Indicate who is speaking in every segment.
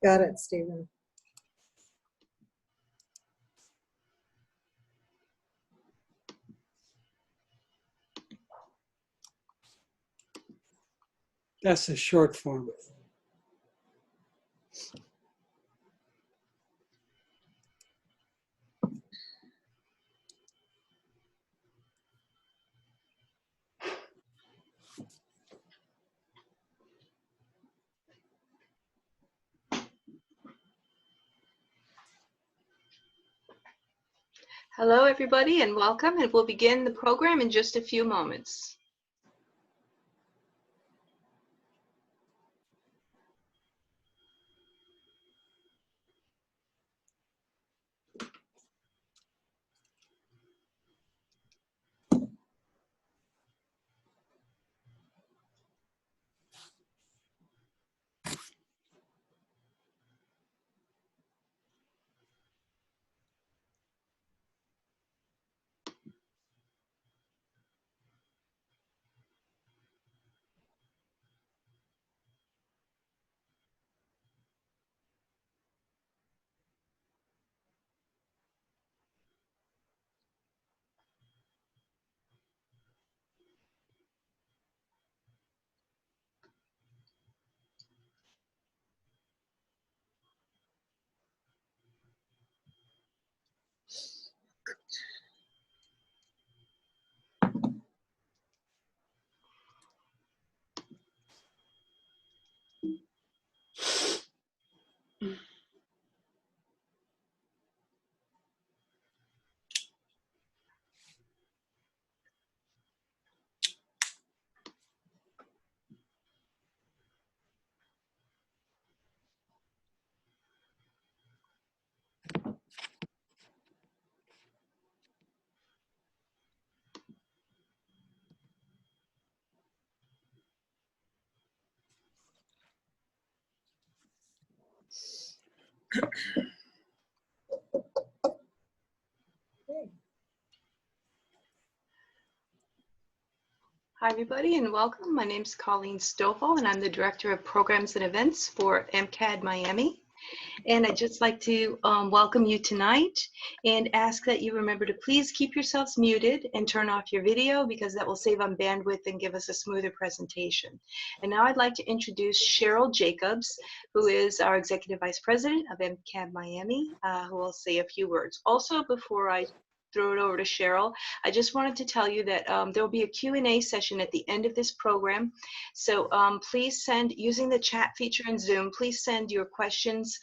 Speaker 1: Got it, Steven.
Speaker 2: That's a short form.
Speaker 3: Hello, everybody, and welcome. And we'll begin the program in just a few moments. Hi, everybody, and welcome. My name is Colleen Stoffel, and I'm the Director of Programs and Events for MCAD Miami. And I'd just like to welcome you tonight and ask that you remember to please keep yourselves muted and turn off your video, because that will save on bandwidth and give us a smoother presentation. And now I'd like to introduce Cheryl Jacobs, who is our Executive Vice President of MCAD Miami, who will say a few words. Also, before I throw it over to Cheryl, I just wanted to tell you that there will be a Q&A session at the end of this program. So please send, using the chat feature in Zoom, please send your questions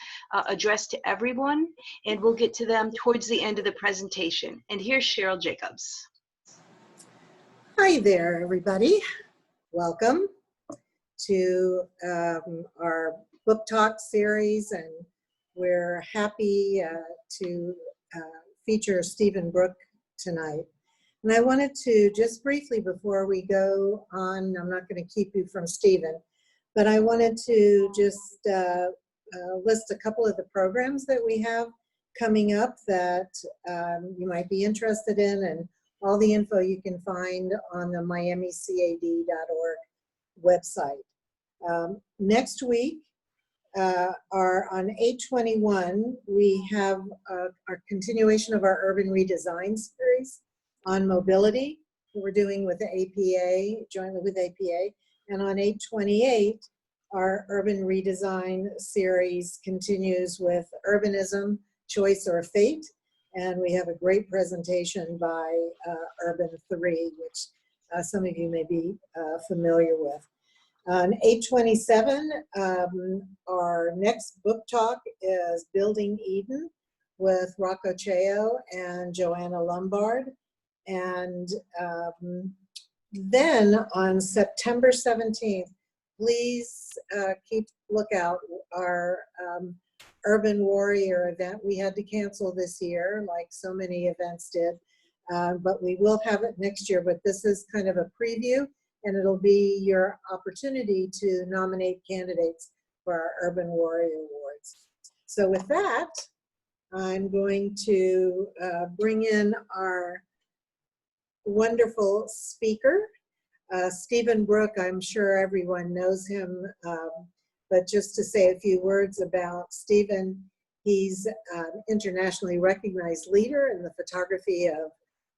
Speaker 3: addressed to everyone, and we'll get to them towards the end of the presentation. And here's Cheryl Jacobs.
Speaker 1: Hi there, everybody. Welcome to our book talk series, and we're happy to feature Steven Brooke tonight. And I wanted to just briefly, before we go on, I'm not going to keep you from Steven, but I wanted to just list a couple of the programs that we have coming up that you might be interested in, and all the info you can find on the miamicad.org website. Next week, on 8/21, we have our continuation of our urban redesign series on mobility that we're doing with the APA, jointly with APA. And on 8/28, our urban redesign series continues with urbanism, choice or fate. And we have a great presentation by Urban 3, which some of you may be familiar with. On 8/27, our next book talk is Building Eden with Rocco Cheo and Joanna Lombard. And then on September 17th, please keep lookout. Our Urban Warrior event we had to cancel this year, like so many events did, but we will have it next year. But this is kind of a preview, and it'll be your opportunity to nominate candidates for our Urban Warrior Awards. So with that, I'm going to bring in our wonderful speaker, Steven Brooke. I'm sure everyone knows him but just to say a few words about Steven, he's an internationally recognized leader in the photography of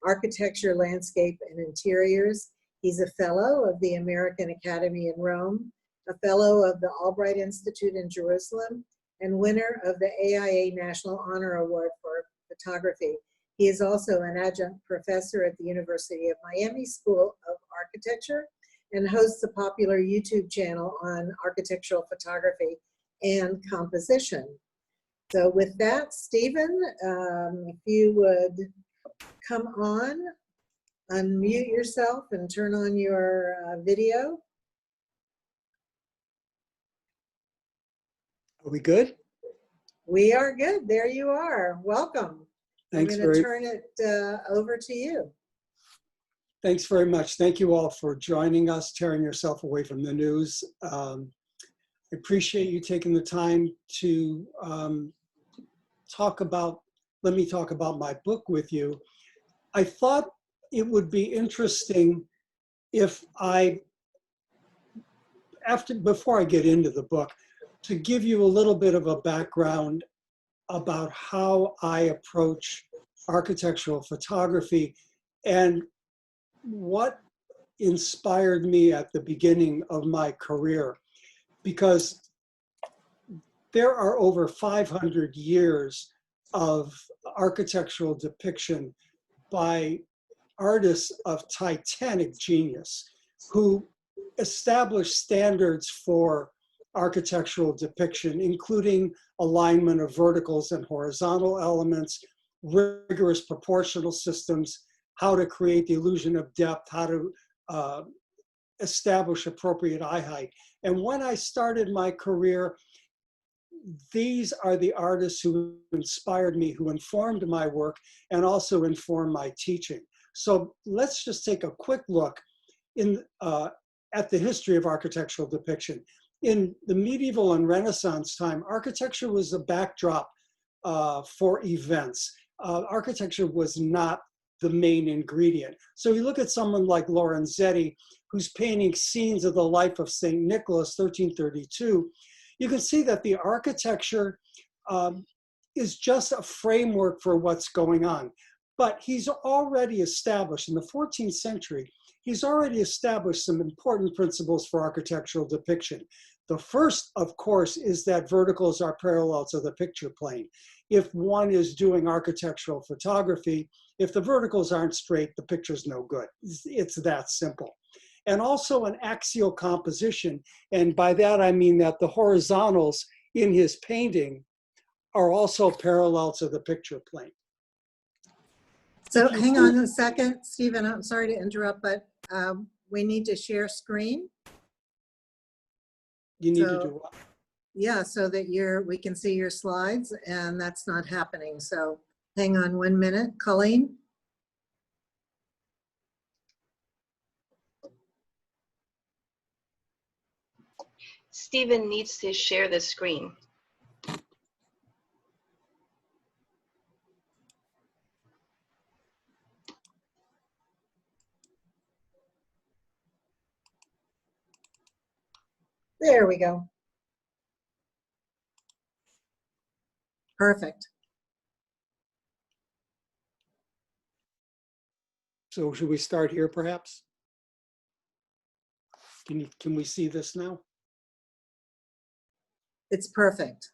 Speaker 1: architecture, landscape, and interiors. He's a fellow of the American Academy in Rome, a fellow of the Albright Institute in Jerusalem, and winner of the AIA National Honor Award for Photography. He is also an adjunct professor at the University of Miami School of Architecture and hosts a popular YouTube channel on architectural photography and composition. So with that, Steven, if you would come on, unmute yourself and turn on your video.
Speaker 2: Are we good?
Speaker 1: We are good. There you are. Welcome.
Speaker 2: Thanks
Speaker 1: I'm going to turn it over to you.
Speaker 2: Thanks very much. Thank you all for joining us, tearing yourself away from the news. I appreciate you taking the time to let me talk about my book with you. I thought it would be interesting if before I get into the book, to give you a little bit of a background about how I approach architectural photography and what inspired me at the beginning of my career. Because there are over 500 years of architectural depiction by artists of titanic genius who established standards for architectural depiction, including alignment of verticals and horizontal elements, rigorous proportional systems, how to create the illusion of depth, how to establish appropriate eye height. And when I started my career, these are the artists who inspired me, who informed my work, and also informed my teaching. So let's just take a quick look at the history of architectural depiction. In the medieval and Renaissance time, architecture was a backdrop for events. Architecture was not the main ingredient. So you look at someone like Lorenzetti, who's painting scenes of the life of St. Nicholas, 1332, you can see that the architecture is just a framework for what's going on. But he's already established, in the 14th century, he's already established some important principles for architectural depiction. The first, of course, is that verticals are parallel to the picture plane. If one is doing architectural photography, if the verticals aren't straight, the picture's no good. It's that simple. And also an axial composition. And by that, I mean that the horizontals in his painting are also parallel to the picture plane.
Speaker 1: So hang on a second, Steven, I'm sorry to interrupt, but we need to share screen.
Speaker 2: You need to do what?
Speaker 1: Yeah, so that we can see your slides, and that's not happening. So hang on 1 minute, Colleen.
Speaker 3: Steven needs to share the screen.
Speaker 1: There we go. Perfect.
Speaker 2: So should we start here perhaps? Can we see this now?
Speaker 1: It's perfect.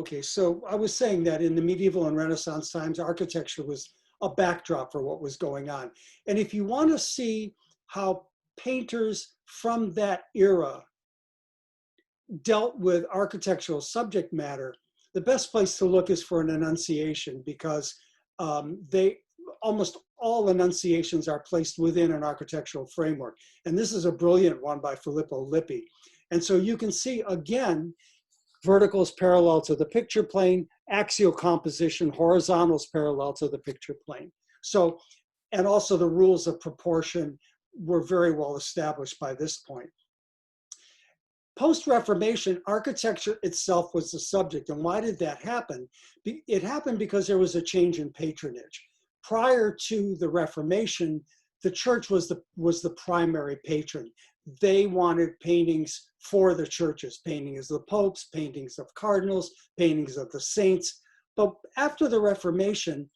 Speaker 2: Okay, so I was saying that in the medieval and Renaissance times, architecture was a backdrop for what was going on. And if you want to see how painters from that era dealt with architectural subject matter, the best place to look is for an Annunciation, because almost all Annunciations are placed within an architectural framework. And this is a brilliant one by Filippo Lippi. And so you can see, again, verticals parallel to the picture plane, axial composition, horizontals parallel to the picture plane. So, and also the rules of proportion were very well established by this point. Post-Reformation, architecture itself was the subject. And why did that happen? It happened because there was a change in patronage. Prior to the Reformation, the church was the primary patron. they wanted paintings for the churches, paintings of the popes, paintings of cardinals, paintings of the saints. But after the Reformation,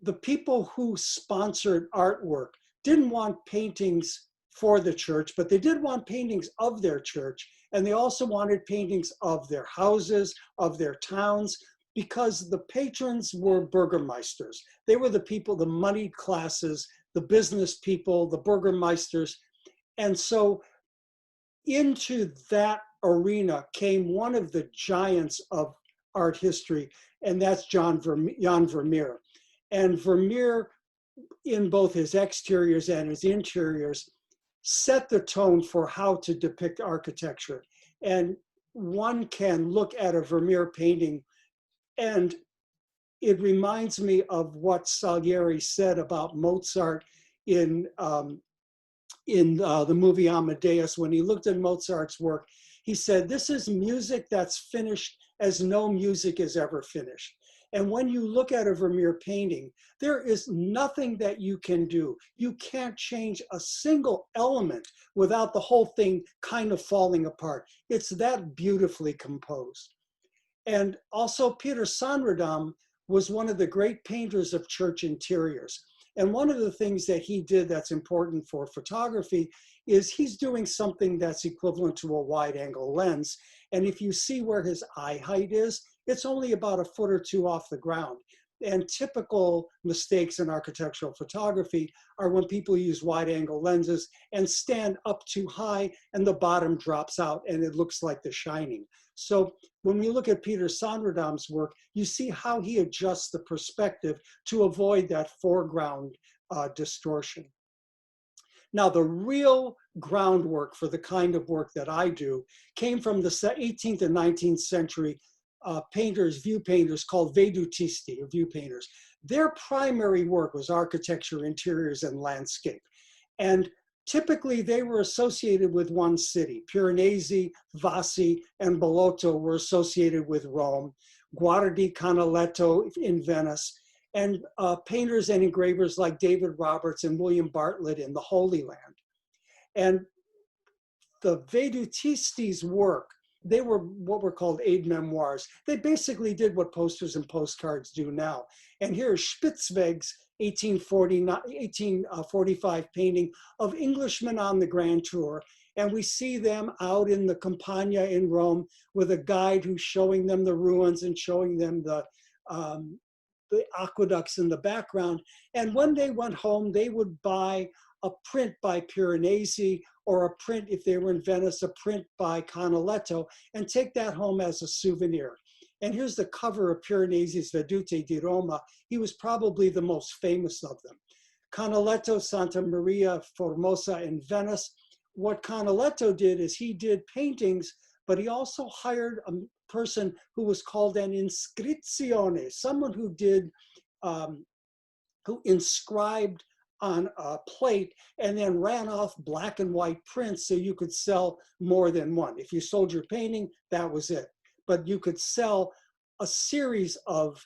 Speaker 2: the people who sponsored artwork didn't want paintings for the church, but they did want paintings of their church. And they also wanted paintings of their houses, of their towns, because the patrons were burgermeisters. They were the people, the moneyed classes, the business people, the burgermeisters. And so into that arena came one of the giants of art history, and that's Jan Vermeer. And Vermeer, in both his exteriors and his interiors, set the tone for how to depict architecture. And one can look at a Vermeer painting, and it reminds me of what Salieri said about Mozart in the movie Amadeus. When he looked at Mozart's work, he said, "This is music that's finished as no music is ever finished." And when you look at a Vermeer painting, there is nothing that you can do. You can't change a single element without the whole thing kind of falling apart. It's that beautifully composed. And also Peter Sanradam was one of the great painters of church interiors. And one of the things that he did that's important for photography is he's doing something that's equivalent to a wide angle lens. And if you see where his eye height is, it's only about a foot or two off the ground. And typical mistakes in architectural photography are when people use wide angle lenses and stand up too high and the bottom drops out and it looks like The Shining. So when we look at Peter Sanradam's work, you see how he adjusts the perspective to avoid that foreground distortion. Now, the real groundwork for the kind of work that I do came from the 18th and 19th century painters, view painters called vedutisti, or view painters. Their primary work was architecture, interiors, and landscape. And typically they were associated with one city. Piranesi, Vassi, and Bellotto were associated with Rome. Guardi, Canaletto in Venice, and painters and engravers like David Roberts and William Bartlett in the Holy Land. And the vedutisti's work, they were what were called aid memoirs. They basically did what posters and postcards do now. And here's Spitzweg's 1845 painting of Englishmen on the Grand Tour. And we see them out in the Campagna in Rome with a guide who's showing them the ruins and showing them the aqueducts in the background. And when they went home, they would buy a print by Piranesi, or a print, if they were in Venice, a print by Canaletto, and take that home as a souvenir. And here's the cover of Piranesi's Vedute di Roma. He was probably the most famous of them. Canaletto, Santa Maria, Formosa in Venice. What Canaletto did is he did paintings, but he also hired a person who was called an inscrizione, someone who did, who inscribed on a plate and then ran off black and white prints so you could sell more than one. If you sold your painting, that was it. But you could sell a series of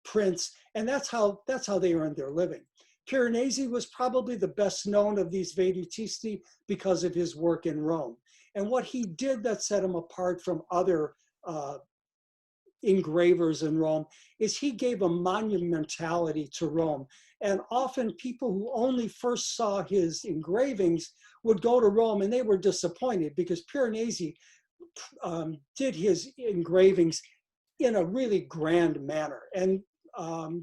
Speaker 2: prints, and that's how they earned their living. Piranesi was probably the best known of these vedutisti because of his work in Rome. And what he did that set him apart from other engravers in Rome is he gave a monumentality to Rome. And often people who only first saw his engravings would go to Rome and they were disappointed because Piranesi did his engravings in a really grand manner. And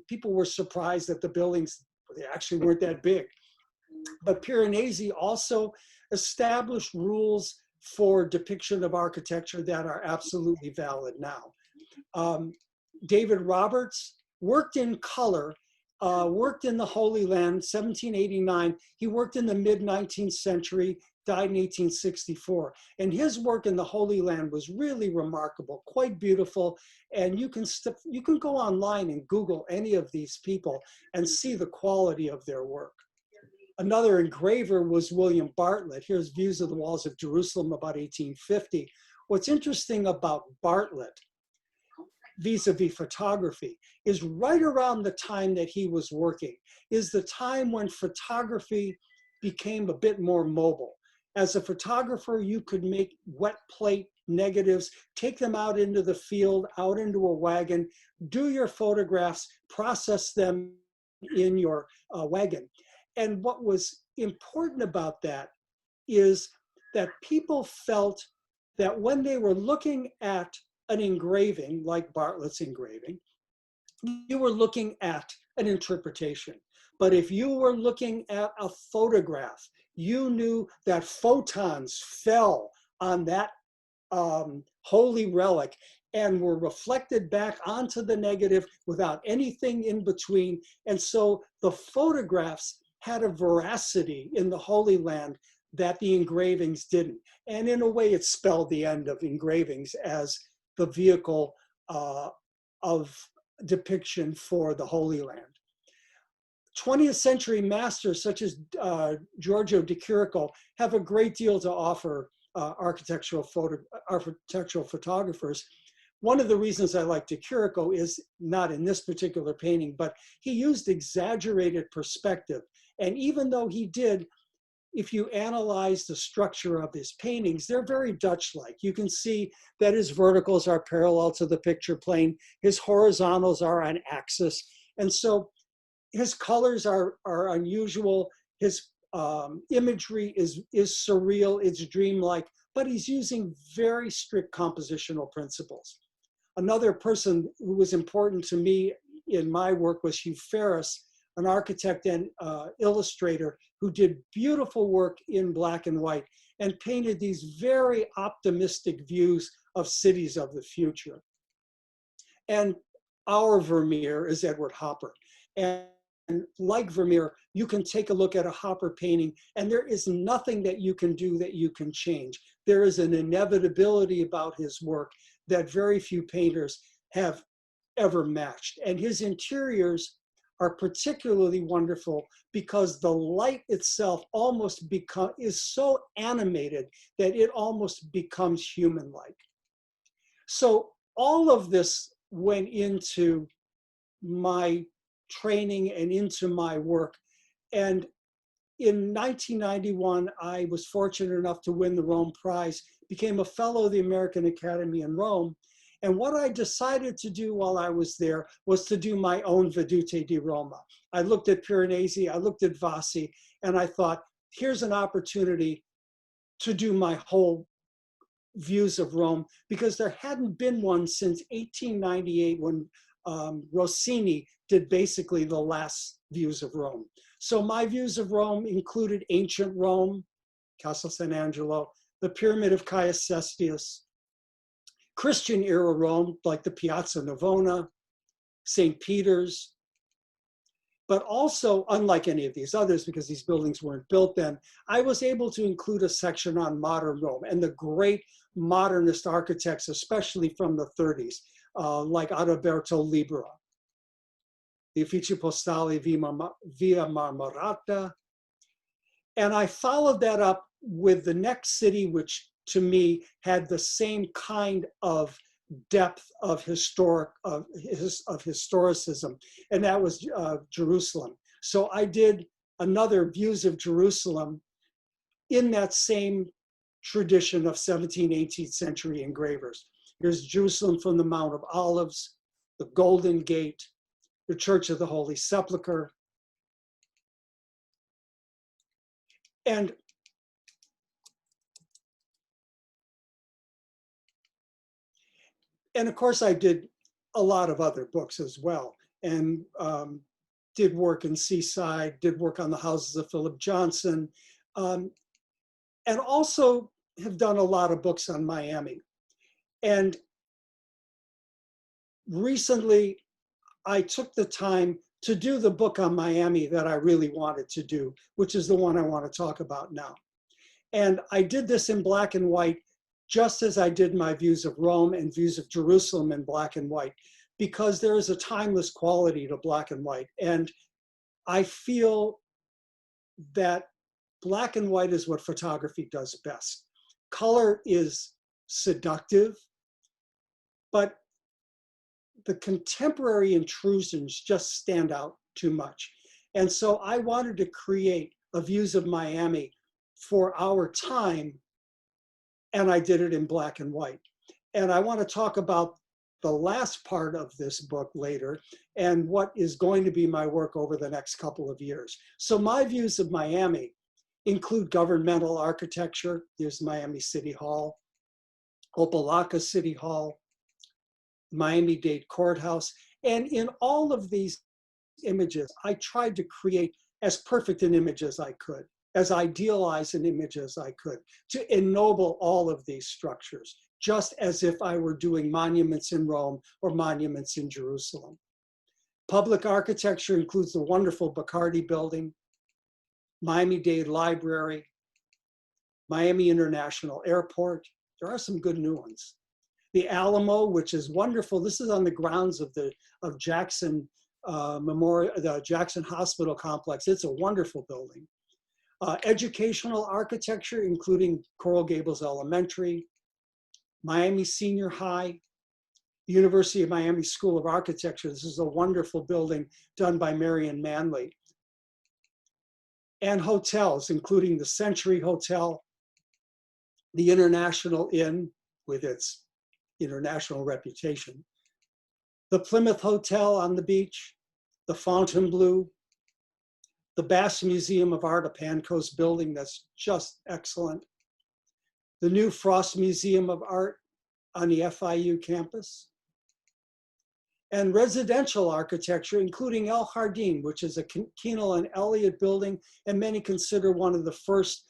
Speaker 2: people were surprised that the buildings, they actually weren't that big. But Piranesi also established rules for depiction of architecture that are absolutely valid now. David Roberts worked in color, worked in the Holy Land, 1789. He worked in the mid-19th century, died in 1864. And his work in the Holy Land was really remarkable, quite beautiful. And you can go online and Google any of these people and see the quality of their work. Another engraver was William Bartlett. Here's views of the walls of Jerusalem about 1850. What's interesting about Bartlett, vis-a-vis photography, is right around the time that he was working, is the time when photography became a bit more mobile. As a photographer, you could make wet plate negatives, take them out into the field, out into a wagon, do your photographs, process them in your wagon. And what was important about that is that people felt that when they were looking at an engraving, like Bartlett's engraving, you were looking at an interpretation. But if you were looking at a photograph, you knew that photons fell on that holy relic and were reflected back onto the negative without anything in between. And so the photographs had a veracity in the Holy Land that the engravings didn't. And in a way, it spelled the end of engravings as the vehicle of depiction for the Holy Land. 20th century masters such as Giorgio de Chirico have a great deal to offer architectural photographers. One of the reasons I like de Chirico is not in this particular painting, but he used exaggerated perspective. And even though he did, if you analyze the structure of his paintings, they're very Dutch-like. You can see that his verticals are parallel to the picture plane. His horizontals are on axis. And so his colors are unusual. His imagery is surreal, it's dreamlike, but he's using very strict compositional principles. Another person who was important to me in my work was Hugh Ferris, an architect and illustrator who did beautiful work in black and white and painted these very optimistic views of cities of the future. And our Vermeer is Edward Hopper. And like Vermeer, you can take a look at a Hopper painting and there is nothing that you can do that you can change. There is an inevitability about his work that very few painters have ever matched. And his interiors are particularly wonderful because the light itself almost is so animated that it almost becomes human-like. So all of this went into my training and into my work. And in 1991, I was fortunate enough to win the Rome Prize, became a fellow of the American Academy in Rome. And what I decided to do while I was there was to do my own Vedute di Roma. I looked at Piranesi, I looked at Vassi, and I thought, here's an opportunity to do my whole views of Rome, because there hadn't been one since 1898 when Rossini did basically the last views of Rome. So my views of Rome included ancient Rome, Castel San Angelo, the Pyramid of Caius Cestius, Christian era Rome, like the Piazza Navona, St. Peter's, but also, unlike any of these others, because these buildings weren't built then, I was able to include a section on modern Rome and the great modernist architects, especially from the 30s, like Adalberto Libra, the Uffici Postali Via Marmorata. And I followed that up with the next city, which to me had the same kind of depth of historicism, and that was Jerusalem. So I did another views of Jerusalem in that same tradition of 17th, 18th century engravers. Here's Jerusalem from the Mount of Olives, the Golden Gate, the Church of the Holy Sepulchre. And of course, I did a lot of other books as well, and did work in Seaside, did work on the houses of Philip Johnson, and also have done a lot of books on Miami. And recently, I took the time to do the book on Miami that I really wanted to do, which is the one I want to talk about now. And I did this in black and white, just as I did my views of Rome and views of Jerusalem in black and white, because there is a timeless quality to black and white. And I feel that black and white is what photography does best. Color is seductive, but the contemporary intrusions just stand out too much. And so I wanted to create a views of Miami for our time, and I did it in black and white. And I want to talk about the last part of this book later and what is going to be my work over the next couple of years. So my views of Miami include governmental architecture. There's Miami City Hall, Opelika City Hall, Miami-Dade Courthouse. And in all of these images, I tried to create as perfect an image as I could, as idealized an image as I could, to ennoble all of these structures, just as if I were doing monuments in Rome or monuments in Jerusalem. Public architecture includes the wonderful Bacardi Building, Miami-Dade Library, Miami International Airport. There are some good new ones. The Alamo, which is wonderful. This is on the grounds of Jackson Memorial, the Jackson Hospital Complex. It's a wonderful building. Educational architecture, including Coral Gables Elementary, Miami Senior High, University of Miami School of Architecture. This is a wonderful building done by Marion Manley. And hotels, including the Century Hotel, the International Inn with its international reputation, the Plymouth Hotel on the beach, the Fontainebleau, the Bass Museum of Art, a Pancoast building that's just excellent, the new Frost Museum of Art on the FIU campus, and residential architecture, including El Jardín, which is a Keenel and Elliott building, and many consider one of the first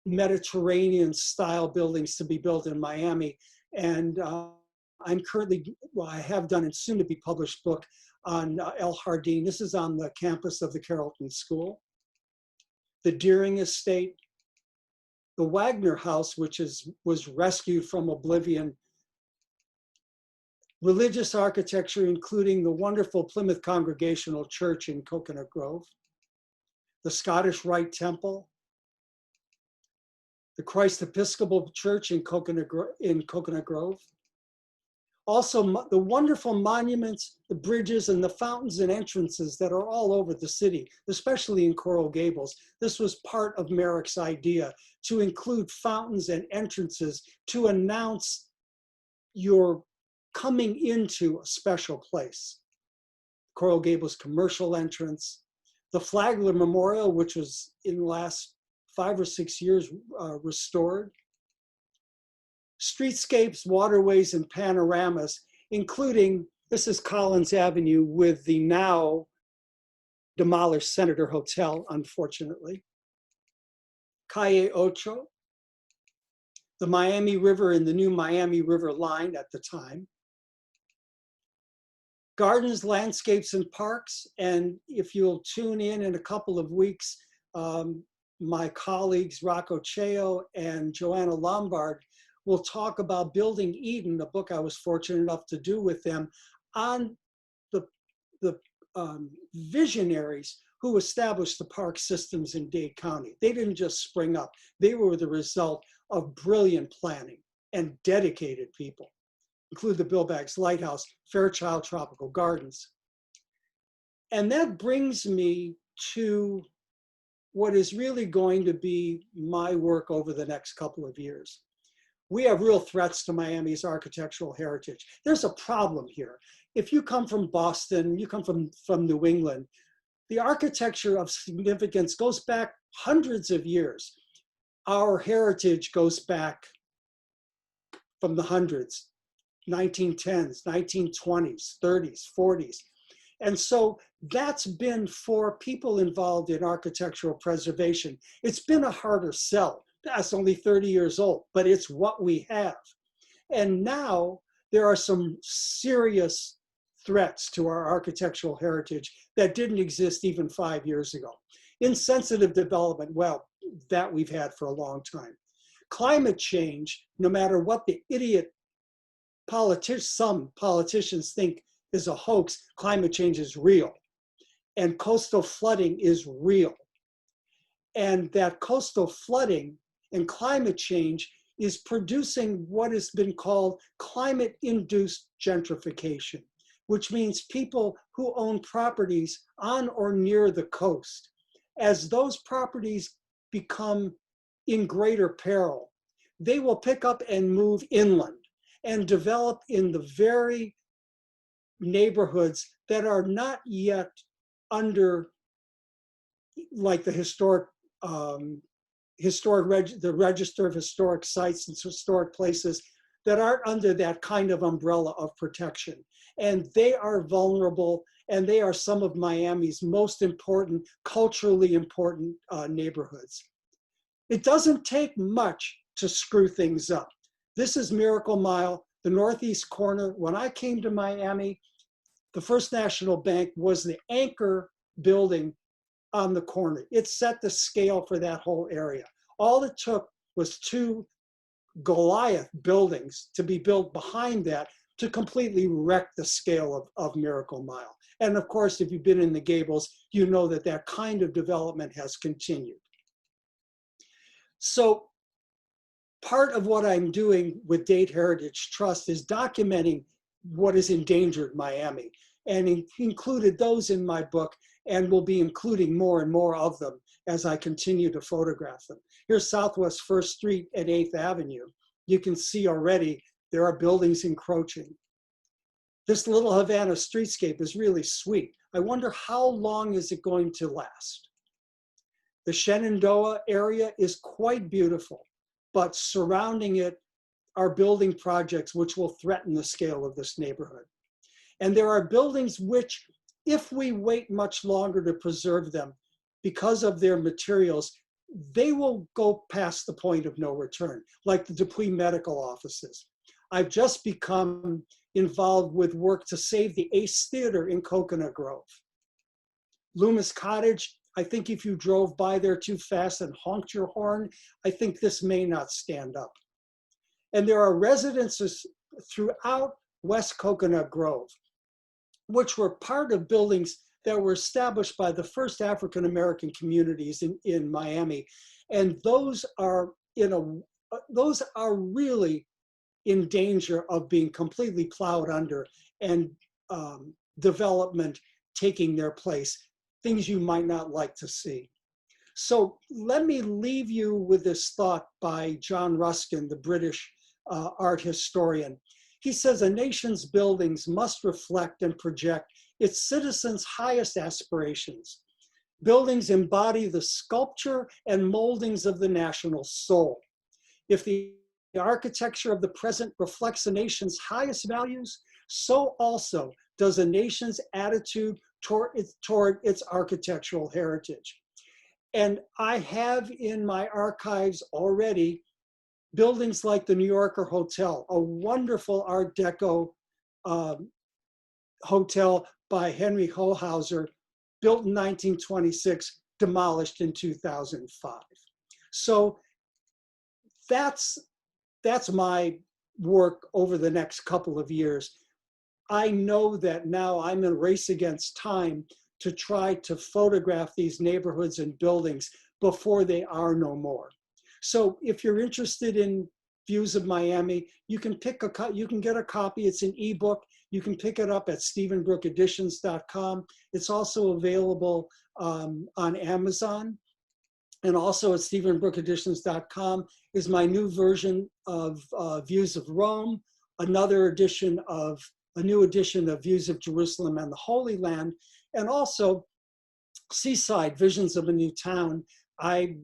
Speaker 2: Mediterranean-style buildings to be built in Miami. And I'm currently, well, I have done a soon-to-be published book on El Jardín. This is on the campus of the Carrollton School. The Deering Estate, the Wagner House, which was rescued from oblivion. Religious architecture, including the wonderful Plymouth Congregational Church in Coconut Grove, the Scottish Rite Temple, the Christ Episcopal Church in Coconut Grove. Also, the wonderful monuments, the bridges, and the fountains and entrances that are all over the city, especially in Coral Gables. This was part of Merrick's idea, to include fountains and entrances to announce your coming into a special place. Coral Gables commercial entrance, the Flagler Memorial, which was in the last 5 or 6 years restored. Streetscapes, waterways, and panoramas, including, this is Collins Avenue with the now demolished Senator Hotel, unfortunately. Calle Ocho, the Miami River and the new Miami River line at the time. Gardens, landscapes, and parks. And if you'll tune in a couple of weeks, my colleagues Rocco Cheo and Joanna Lombard will talk about Building Eden, a book I was fortunate enough to do with them, on the visionaries who established the park systems in Dade County. They didn't just spring up. They were the result of brilliant planning and dedicated people, include the Bill Baggs Lighthouse, Fairchild Tropical Gardens. And that brings me to what is really going to be my work over the next couple of years. We have real threats to Miami's architectural heritage. There's a problem here. If you come from Boston, you come from New England, the architecture of significance goes back hundreds of years. Our heritage goes back from the hundreds, 1910s, 1920s, 30s, 40s. And so that's been, for people involved in architectural preservation, it's been a harder sell. That's only 30 years old, but it's what we have. And now there are some serious threats to our architectural heritage that didn't exist even 5 years ago. Insensitive development, well, that we've had for a long time. Climate change, no matter what the idiot some politicians think is a hoax, climate change is real. And coastal flooding is real. And that coastal flooding and climate change is producing what has been called climate-induced gentrification, which means people who own properties on or near the coast, as those properties become in greater peril, they will pick up and move inland and develop in the very neighborhoods that are not yet under, like the the Register of Historic Sites and Historic Places, that aren't under that kind of umbrella of protection. And they are vulnerable, and they are some of Miami's most important, culturally important neighborhoods. It doesn't take much to screw things up. This is Miracle Mile, the northeast corner. When I came to Miami, the First National Bank was the anchor building on the corner. It set the scale for that whole area. All it took was 2 Goliath buildings to be built behind that to completely wreck the scale of Miracle Mile. And of course, if you've been in the Gables, you know that that kind of development has continued. So part of what I'm doing with Date Heritage Trust is documenting what has endangered Miami, and included those in my book, and will be including more and more of them as I continue to photograph them. Here's Southwest 1st Street at 8th Avenue. You can see already there are buildings encroaching. This little Havana streetscape is really sweet. I wonder how long is it going to last? The Shenandoah area is quite beautiful, but surrounding it are building projects which will threaten the scale of this neighborhood. And there are buildings which, if we wait much longer to preserve them because of their materials, they will go past the point of no return, like the Dupuy Medical Offices. I've just become involved with work to save the Ace Theater in Coconut Grove. Loomis Cottage, I think if you drove by there too fast and honked your horn, I think this may not stand up. And there are residences throughout West Coconut Grove, which were part of buildings that were established by the first African-American communities in Miami. And those are really in danger of being completely plowed under and development taking their place, things you might not like to see. So let me leave you with this thought by John Ruskin, the British art historian. He says, a nation's buildings must reflect and project its citizens' highest aspirations. Buildings embody the sculpture and moldings of the national soul. If the architecture of the present reflects a nation's highest values, so also does a nation's attitude toward its architectural heritage. And I have in my archives already buildings like the New Yorker Hotel, a wonderful Art Deco hotel by Henry Hohauser, built in 1926, demolished in 2005. So that's my work over the next couple of years. I know that now I'm in a race against time to try to photograph these neighborhoods and buildings before they are no more. So if you're interested in Views of Miami, you can get a copy. It's an ebook. You can pick it up at StevenBrookeEditions.com. It's also available on Amazon. And also at StevenBrookeEditions.com is my new version of Views of Rome, a new edition of Views of Jerusalem and the Holy Land, and also Seaside, Visions of a New Town. I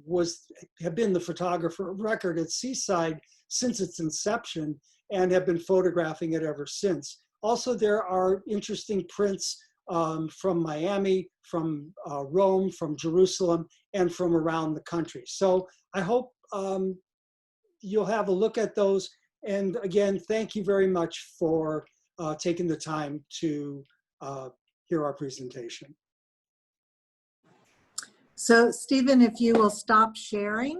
Speaker 2: have been the photographer of record at Seaside since its inception and have been photographing it ever since. Also, there are interesting prints from Miami, from Rome, from Jerusalem, and from around the country. So I hope you'll have a look at those. And again, thank you very much for taking the time to hear our presentation.
Speaker 1: So Stephen, if you will stop sharing,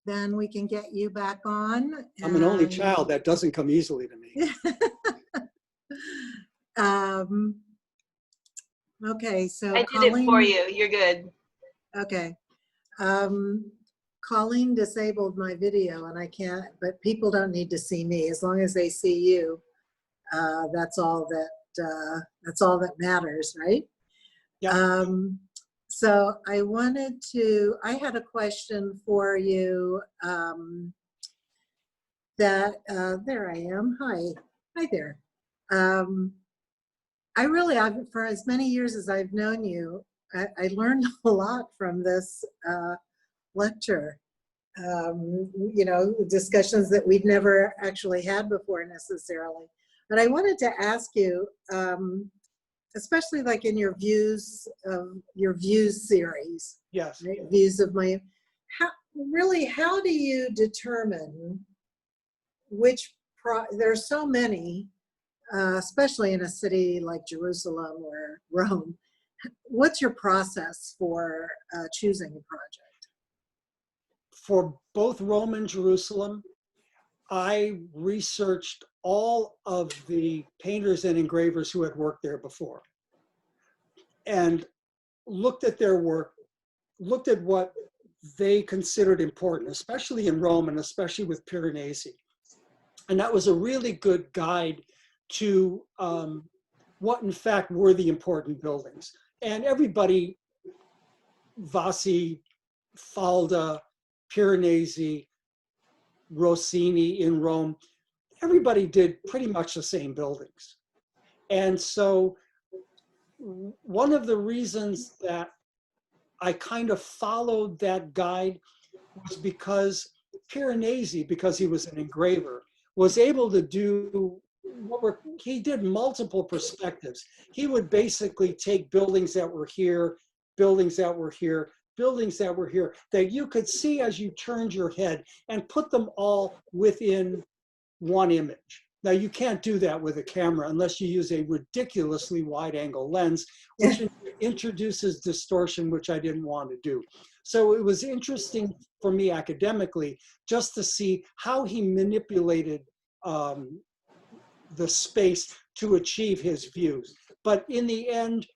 Speaker 1: then we can get you back on.
Speaker 2: I'm an only child. That doesn't come easily to me.
Speaker 1: Okay, so
Speaker 3: I did it for you. You're good.
Speaker 1: Okay. Colleen disabled my video and I can't, but people don't need to see me. As long as they see you, that's all that matters, right?
Speaker 2: Yeah.
Speaker 1: So I had a question for you there I am. Hi there. For as many years as I've known you, I learned a lot from this lecture. Discussions that we'd never actually had before necessarily. But I wanted to ask you, especially like in your views series,
Speaker 2: Yes.
Speaker 1: right? Views of my, how do you determine there are so many, especially in a city like Jerusalem or Rome. What's your process for choosing a project?
Speaker 2: For both Rome and Jerusalem, I researched all of the painters and engravers who had worked there before and looked at their work, looked at what they considered important, especially in Rome and especially with Piranesi. And that was a really good guide to what in fact were the important buildings. And everybody, Vassi, Falda, Piranesi, Rossini in Rome, everybody did pretty much the same buildings. And so one of the reasons that I kind of followed that guide was because Piranesi, because he was an engraver, was able to do he did multiple perspectives. He would basically take buildings that were here, buildings that were here, buildings that were here, that you could see as you turned your head and put them all within one image. Now, you can't do that with a camera unless you use a ridiculously wide angle lens, which introduces distortion, which I didn't want to do. So it was interesting for me academically just to see how he manipulated the space to achieve his views. But in the end,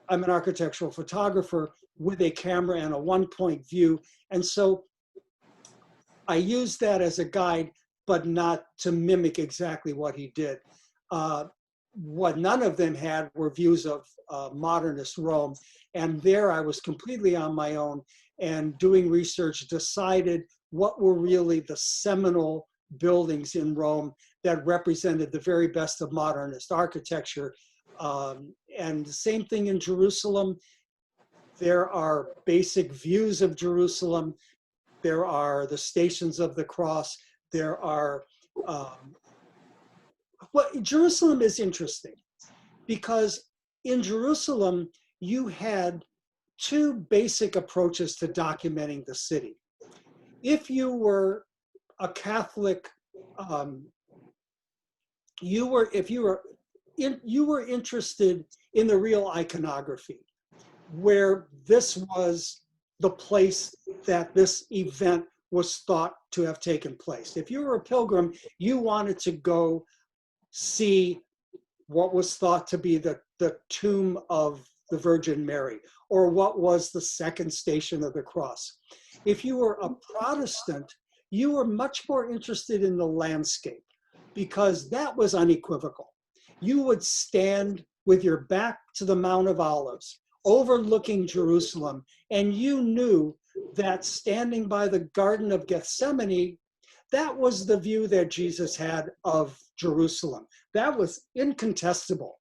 Speaker 2: I'm an architectural photographer with a camera and a one-point view. And so I use that as a guide, but not to mimic exactly what he did. What none of them had were views of modernist Rome. And there I was completely on my own and doing research, decided what were really the seminal buildings in Rome that represented the very best of modernist architecture. And the same thing in Jerusalem. There are basic views of Jerusalem. There are the Stations of the Cross. There are, Jerusalem is interesting because in Jerusalem, you had two basic approaches to documenting the city. If you were a Catholic, you were interested in the real iconography, where this was the place that this event was thought to have taken place. If you were a pilgrim, you wanted to go see what was thought to be the tomb of the Virgin Mary, or what was the second station of the cross. If you were a Protestant, you were much more interested in the landscape because that was unequivocal. You would stand with your back to the Mount of Olives, overlooking Jerusalem, and you knew that standing by the Garden of Gethsemane, that was the view that Jesus had of Jerusalem. That was incontestable.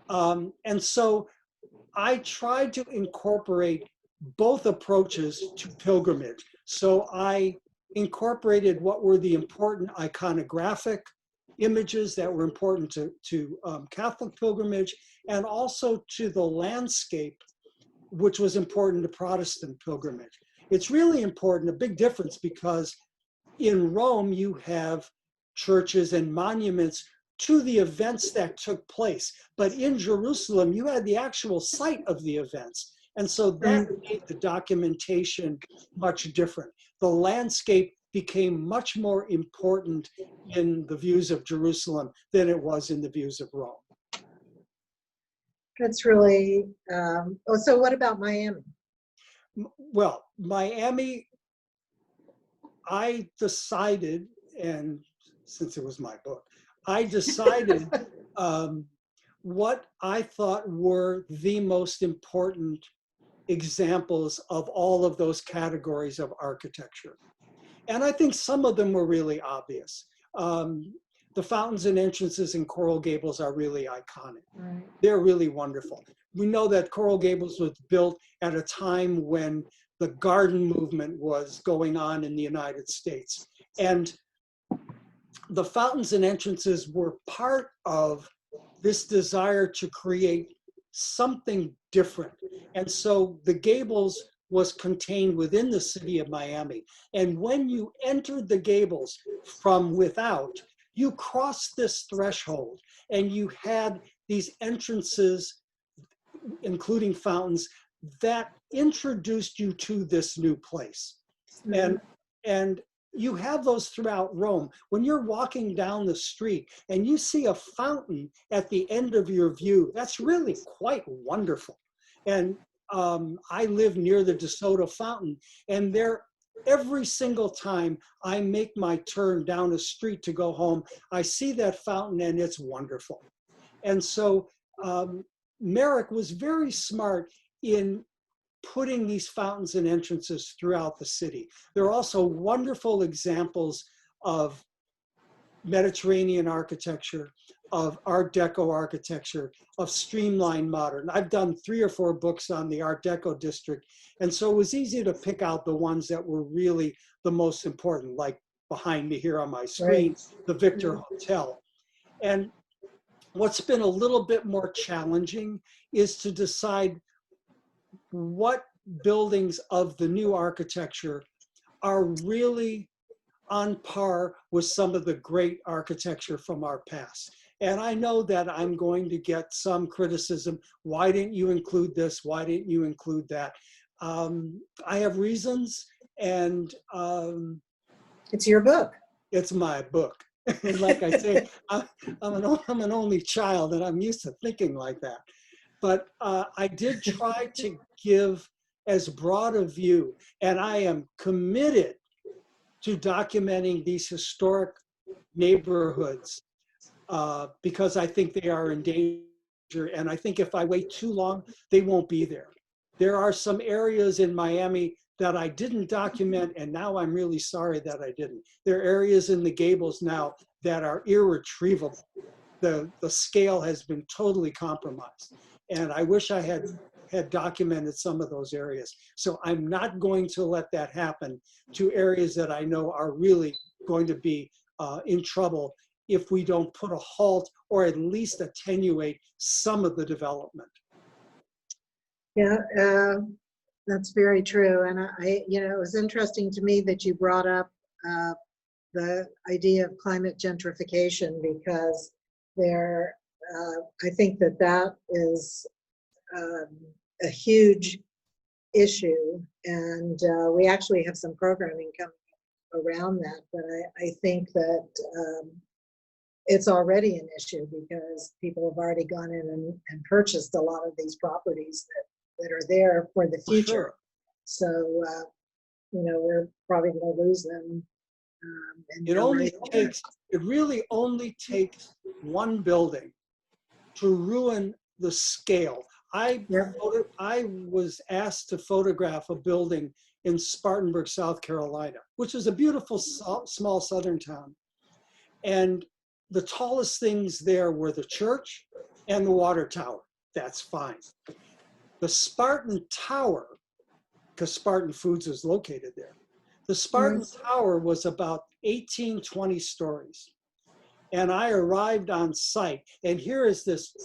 Speaker 2: And so I tried to incorporate both approaches to pilgrimage. So I incorporated what were the important iconographic images that were important to Catholic pilgrimage, and also to the landscape, which was important to Protestant pilgrimage. It's really important, a big difference, because in Rome you have churches and monuments to the events that took place. But in Jerusalem, you had the actual site of the events. And so that made the documentation much different. The landscape became much more important in the views of Jerusalem than it was in the views of Rome.
Speaker 1: That's really, so what about Miami?
Speaker 2: Well, Miami, I decided, and since it was my book, I decided what I thought were the most important examples of all of those categories of architecture. And I think some of them were really obvious. The fountains and entrances in Coral Gables are really iconic.
Speaker 1: Right.
Speaker 2: They're really wonderful. We know that Coral Gables was built at a time when the garden movement was going on in the United States. And the fountains and entrances were part of this desire to create something different. And so the Gables was contained within the city of Miami. And when you entered the Gables from without, you crossed this threshold and you had these entrances, including fountains, that introduced you to this new place. And you have those throughout Rome. When you're walking down the street and you see a fountain at the end of your view, that's really quite wonderful. And I live near the DeSoto Fountain, and there, every single time I make my turn down a street to go home, I see that fountain and it's wonderful. And so Merrick was very smart in putting these fountains and entrances throughout the city. There are also wonderful examples of Mediterranean architecture, of Art Deco architecture, of streamlined modern. I've done 3 or 4 books on the Art Deco district, and so it was easy to pick out the ones that were really the most important, like behind me here on my screen,
Speaker 1: Right.
Speaker 2: the Victor Hotel. And what's been a little bit more challenging is to decide what buildings of the new architecture are really on par with some of the great architecture from our past. And I know that I'm going to get some criticism. Why didn't you include this? Why didn't you include that? I have reasons, and
Speaker 1: It's your book.
Speaker 2: it's my book. And like I say, I'm an only child, and I'm used to thinking like that. But I did try to give as broad a view, and I am committed to documenting these historic neighborhoods because I think they are in danger. And I think if I wait too long, they won't be there. There are some areas in Miami that I didn't document, and now I'm really sorry that I didn't. There are areas in the Gables now that are irretrievable. The scale has been totally compromised. And I wish I had documented some of those areas. So I'm not going to let that happen to areas that I know are really going to be in trouble if we don't put a halt or at least attenuate some of the development.
Speaker 1: Yeah, that's very true. And it was interesting to me that you brought up the idea of climate gentrification, because I think that is a huge issue, and we actually have some programming coming around that. But I think that it's already an issue because people have already gone in and purchased a lot of these properties that are there for the future.
Speaker 2: Sure.
Speaker 1: So, we're probably going to lose them.
Speaker 2: It really only takes one building to ruin the scale. I was asked to photograph a building in Spartanburg, South Carolina, which is a beautiful small southern town. And the tallest things there were the church and the water tower. That's fine. The Spartan Tower, because Spartan Foods is located there, the Spartan Tower was about 18, 20 stories. And I arrived on site, and here is this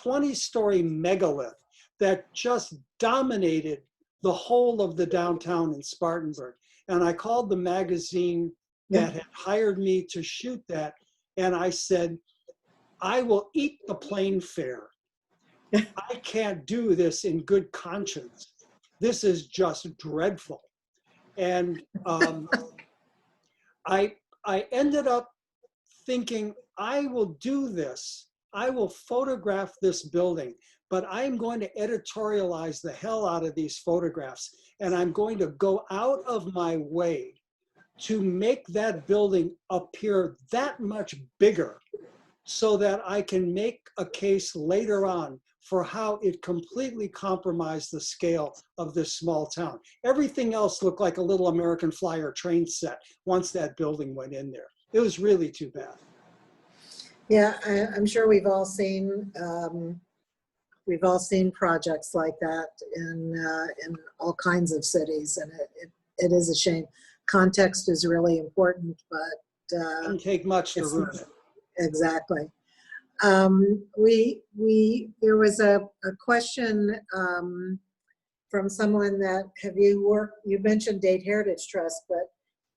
Speaker 2: 20-story megalith that just dominated the whole of the downtown in Spartanburg. And I called the magazine that had hired me to shoot that, and I said, I will eat the plane fare. I can't do this in good conscience. This is just dreadful. And I ended up thinking, I will do this. I will photograph this building, but I'm going to editorialize the hell out of these photographs. And I'm going to go out of my way to make that building appear that much bigger so that I can make a case later on for how it completely compromised the scale of this small town. Everything else looked like a little American Flyer train set once that building went in there. It was really too bad.
Speaker 1: Yeah, I'm sure we've all seen projects like that in all kinds of cities, and it is a shame. Context is really important, but
Speaker 2: It doesn't take much to ruin it.
Speaker 1: Exactly. There was a question from someone that, you mentioned Date Heritage Trust, but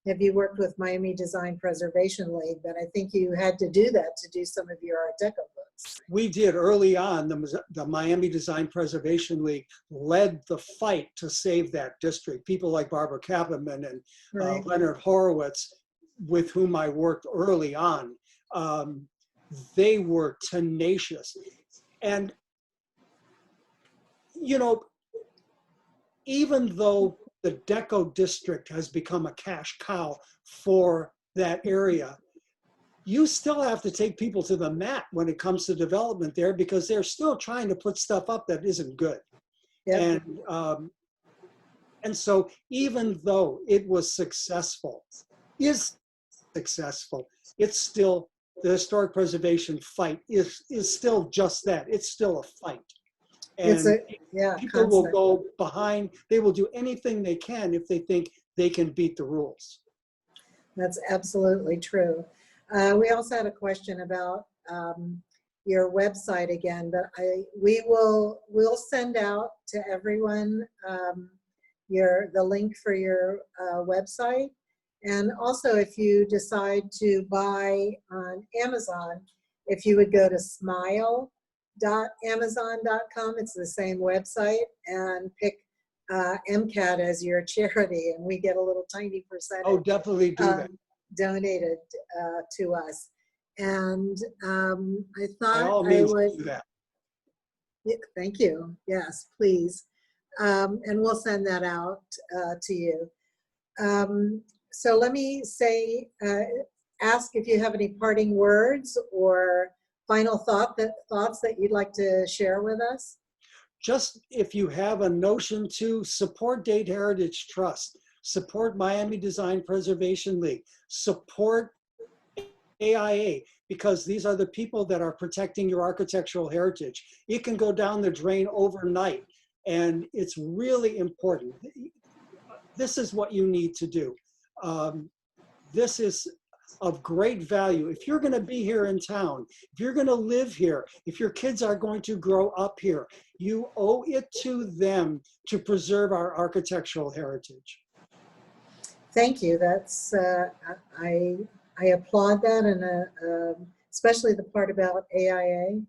Speaker 1: have you worked with Miami Design Preservation League? But I think you had to do that to do some of your Art Deco books.
Speaker 2: We did early on. The Miami Design Preservation League led the fight to save that district. People like Barbara Kappenman and
Speaker 1: Right.
Speaker 2: Leonard Horowitz, with whom I worked early on, they were tenacious. And, you know, even though the Deco district has become a cash cow for that area, you still have to take people to the mat when it comes to development there, because they're still trying to put stuff up that isn't good.
Speaker 1: Yep.
Speaker 2: And so even though it was successful, it's still, the historic preservation fight is still just that. It's still a fight. And people will go behind, they will do anything they can if they think they can beat the rules.
Speaker 1: That's absolutely true. We also had a question about your website again, but we'll send out to everyone the link for your website. And also, if you decide to buy on Amazon, if you would go to smile.amazon.com, it's the same website, and pick MCAD as your charity, and we get a little tiny percentage.
Speaker 2: Oh, definitely do that.
Speaker 1: Donated to us. And I thought
Speaker 2: By all
Speaker 1: I
Speaker 2: means,
Speaker 1: would
Speaker 2: do that.
Speaker 1: Yeah, thank you. Yes, please. And we'll send that out to you. So let me ask if you have any parting words or final thoughts that you'd like to share with us.
Speaker 2: Just if you have a notion to support Date Heritage Trust, support Miami Design Preservation League, support AIA, because these are the people that are protecting your architectural heritage. It can go down the drain overnight, and it's really important. This is what you need to do. This is of great value. If you're going to be here in town, if you're going to live here, if your kids are going to grow up here, you owe it to them to preserve our architectural heritage.
Speaker 1: Thank you. That's I applaud that, and especially the part about AIA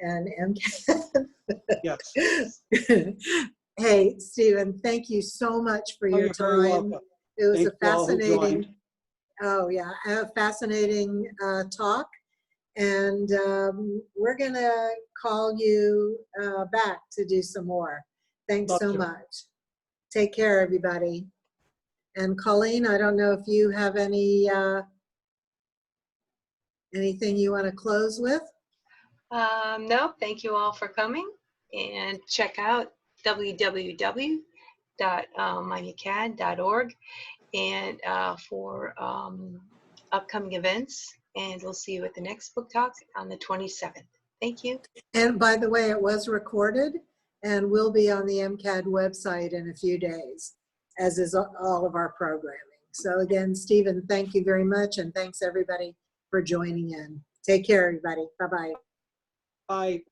Speaker 1: and MCAD.
Speaker 2: Yes.
Speaker 1: Hey, Steven, thank you so much for your
Speaker 2: You're very
Speaker 1: time.
Speaker 2: welcome.
Speaker 1: It was
Speaker 2: Thank
Speaker 1: a fascinating,
Speaker 2: a
Speaker 1: fascinating talk. And we're going to call you back to do some more. Thanks so much. Take care, everybody. And Colleen, I don't know if you have anything you want to close with?
Speaker 3: No, thank you all for coming, and check out www.miamicad.org and for upcoming events, and we'll see you at the next book talk on the 27th. Thank you.
Speaker 1: And by the way, it was recorded and will be on the MCAD website in a few days, as is all of our programming. So again, Steven, thank you very much, and thanks everybody for joining in. Take care, everybody. Bye-bye.
Speaker 2: Bye.